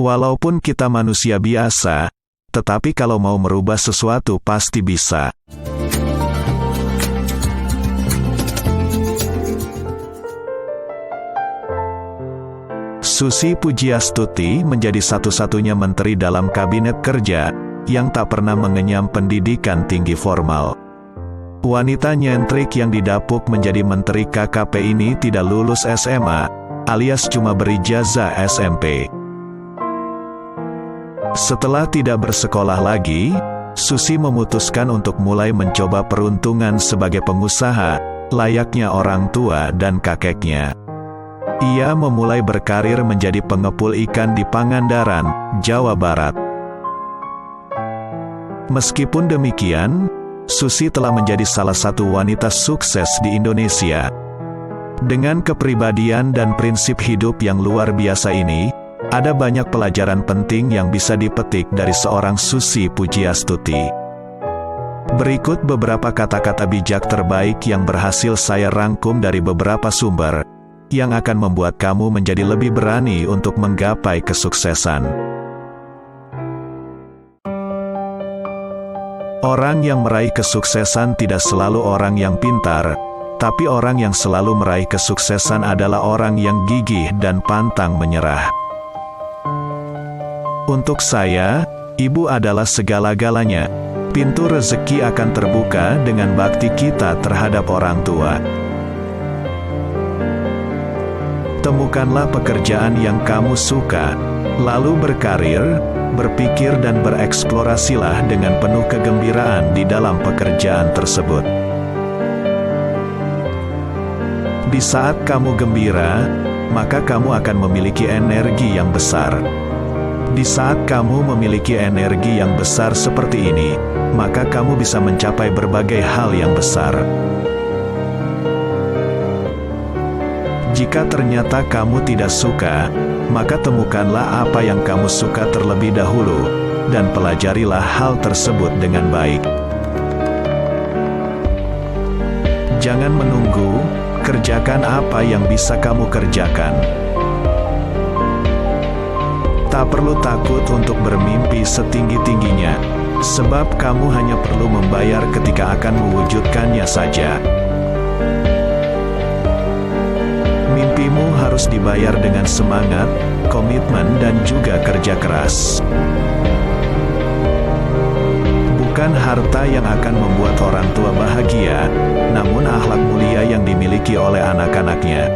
Walaupun kita manusia biasa, tetapi kalau mau merubah sesuatu pasti bisa. Susi Pujiastuti menjadi satu-satunya menteri dalam kabinet kerja yang tak pernah mengenyam pendidikan tinggi formal. Wanita nyentrik yang didapuk menjadi menteri KKP ini tidak lulus SMA, alias cuma berijazah SMP. Setelah tidak bersekolah lagi, Susi memutuskan untuk mulai mencoba peruntungan sebagai pengusaha, layaknya orang tua dan kakeknya. Ia memulai berkarir menjadi pengepul ikan di Pangandaran, Jawa Barat. Meskipun demikian, Susi telah menjadi salah satu wanita sukses di Indonesia. Dengan kepribadian dan prinsip hidup yang luar biasa ini, ada banyak pelajaran penting yang bisa dipetik dari seorang Susi Pujiastuti. Berikut beberapa kata-kata bijak terbaik yang berhasil saya rangkum dari beberapa sumber, yang akan membuat kamu menjadi lebih berani untuk menggapai kesuksesan. Orang yang meraih kesuksesan tidak selalu orang yang pintar, tapi orang yang selalu meraih kesuksesan adalah orang yang gigih dan pantang menyerah. Untuk saya, ibu adalah segala-galanya. Pintu rezeki akan terbuka dengan bakti kita terhadap orang tua. Temukanlah pekerjaan yang kamu suka, lalu berkarir, berpikir dan bereksplorasilah dengan penuh kegembiraan di dalam pekerjaan tersebut. Di saat kamu gembira, maka kamu akan memiliki energi yang besar. Di saat kamu memiliki energi yang besar seperti ini, maka kamu bisa mencapai berbagai hal yang besar. Jika ternyata kamu tidak suka, maka temukanlah apa yang kamu suka terlebih dahulu, dan pelajarilah hal tersebut dengan baik. Jangan menunggu, kerjakan apa yang bisa kamu kerjakan. Tak perlu takut untuk bermimpi setinggi-tingginya, sebab kamu hanya perlu membayar ketika akan mewujudkannya saja. Mimpimu harus dibayar dengan semangat, komitmen dan juga kerja keras. Bukan harta yang akan membuat orang tua bahagia, namun akhlak mulia yang dimiliki oleh anak-anaknya.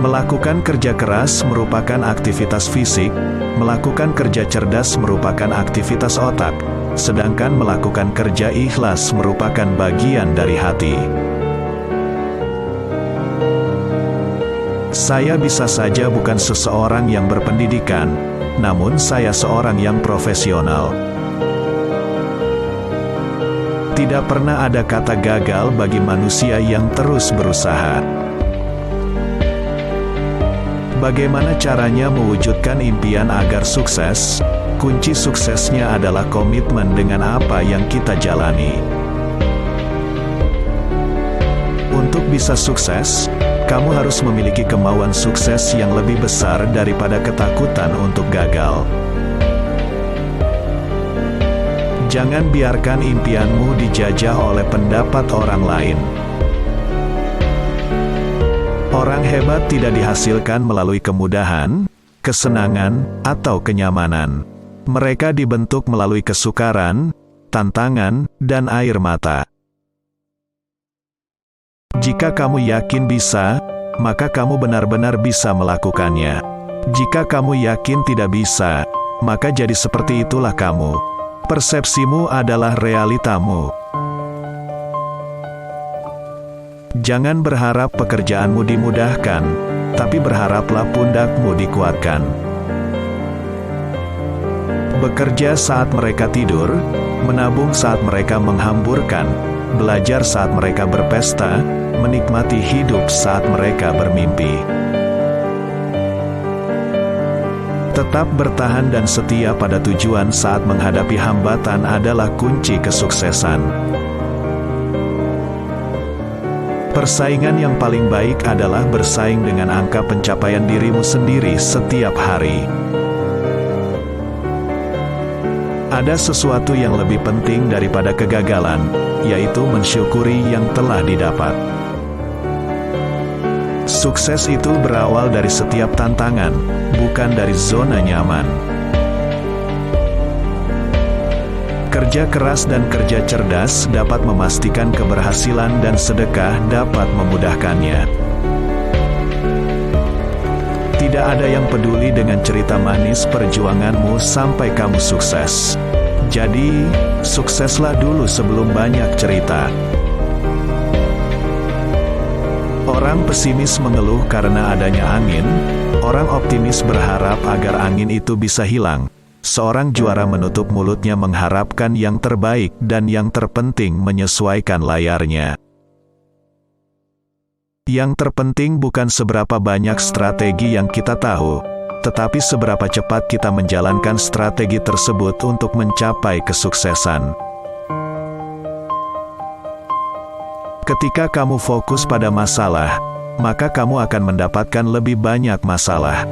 Melakukan kerja keras merupakan aktivitas fisik, melakukan kerja cerdas merupakan aktivitas otak, sedangkan melakukan kerja ikhlas merupakan bagian dari hati. Saya bisa saja bukan seseorang yang berpendidikan, namun saya seorang yang profesional. Tidak pernah ada kata gagal bagi manusia yang terus berusaha. Bagaimana caranya mewujudkan impian agar sukses? Kunci suksesnya adalah komitmen dengan apa yang kita jalani. Untuk bisa sukses, kamu harus memiliki kemauan sukses yang lebih besar daripada ketakutan untuk gagal. Jangan biarkan impianmu dijajah oleh pendapat orang lain. Orang hebat tidak dihasilkan melalui kemudahan, kesenangan, atau kenyamanan. Mereka dibentuk melalui kesukaran, tantangan, dan air mata. Jika kamu yakin bisa, maka kamu benar-benar bisa melakukannya. Jika kamu yakin tidak bisa, maka jadi seperti itulah kamu. Persepsimu adalah realitamu. Jangan berharap pekerjaanmu dimudahkan, tapi berharaplah pundakmu dikuatkan. Bekerja saat mereka tidur, menabung saat mereka menghamburkan, belajar saat mereka berpesta, menikmati hidup saat mereka bermimpi. Tetap bertahan dan setia pada tujuan saat menghadapi hambatan adalah kunci kesuksesan. Persaingan yang paling baik adalah bersaing dengan angka pencapaian dirimu sendiri setiap hari. Ada sesuatu yang lebih penting daripada kegagalan, yaitu mensyukuri yang telah didapat. Sukses itu berawal dari setiap tantangan, bukan dari zona nyaman. Kerja keras dan kerja cerdas dapat memastikan keberhasilan, dan sedekah dapat memudahkannya. Tidak ada yang peduli dengan cerita manis perjuanganmu sampai kamu sukses. Jadi, sukseslah dulu sebelum banyak cerita. Orang pesimis mengeluh karena adanya angin, orang optimis berharap agar angin itu bisa hilang. Seorang juara menutup mulutnya mengharapkan yang terbaik, dan yang terpenting menyesuaikan layarnya. Yang terpenting bukan seberapa banyak strategi yang kita tahu, tetapi seberapa cepat kita menjalankan strategi tersebut untuk mencapai kesuksesan. Ketika kamu fokus pada masalah, maka kamu akan mendapatkan lebih banyak masalah.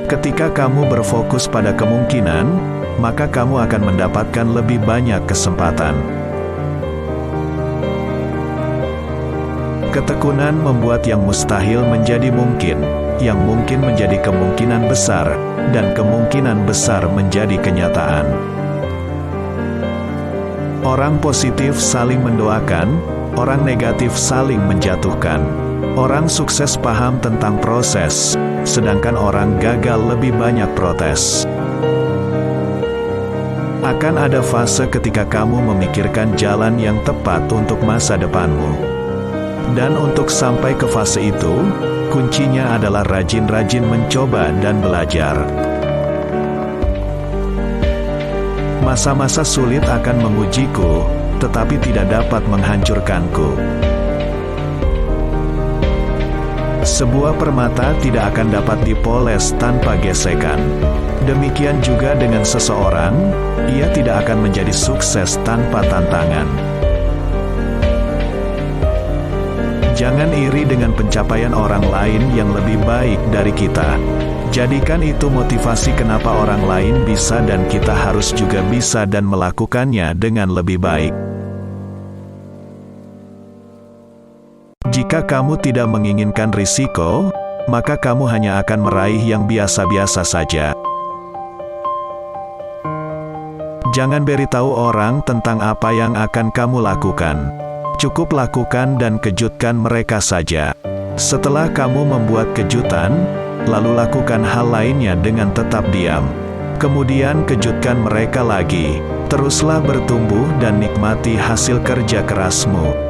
Ketika kamu berfokus pada kemungkinan, maka kamu akan mendapatkan lebih banyak kesempatan. Ketekunan membuat yang mustahil menjadi mungkin, yang mungkin menjadi kemungkinan besar, dan kemungkinan besar menjadi kenyataan. Orang positif saling mendoakan, orang negatif saling menjatuhkan. Orang sukses paham tentang proses, sedangkan orang gagal lebih banyak protes. Akan ada fase ketika kamu memikirkan jalan yang tepat untuk masa depanmu. Dan untuk sampai ke fase itu, kuncinya adalah rajin-rajin mencoba dan belajar. Masa-masa sulit akan mengujiku, tetapi tidak dapat menghancurkanku. Sebuah permata tidak akan dapat dipoles tanpa gesekan. Demikian juga dengan seseorang, ia tidak akan menjadi sukses tanpa tantangan. Jangan iri dengan pencapaian orang lain yang lebih baik dari kita. Jadikan itu motivasi kenapa orang lain bisa dan kita harus juga bisa, dan melakukannya dengan lebih baik. Jika kamu tidak menginginkan risiko, maka kamu hanya akan meraih yang biasa-biasa saja. Jangan beritahu orang tentang apa yang akan kamu lakukan. Cukup lakukan dan kejutkan mereka saja. Setelah kamu membuat kejutan, lalu lakukan hal lainnya dengan tetap diam. Kemudian kejutkan mereka lagi. Teruslah bertumbuh dan nikmati hasil kerja kerasmu.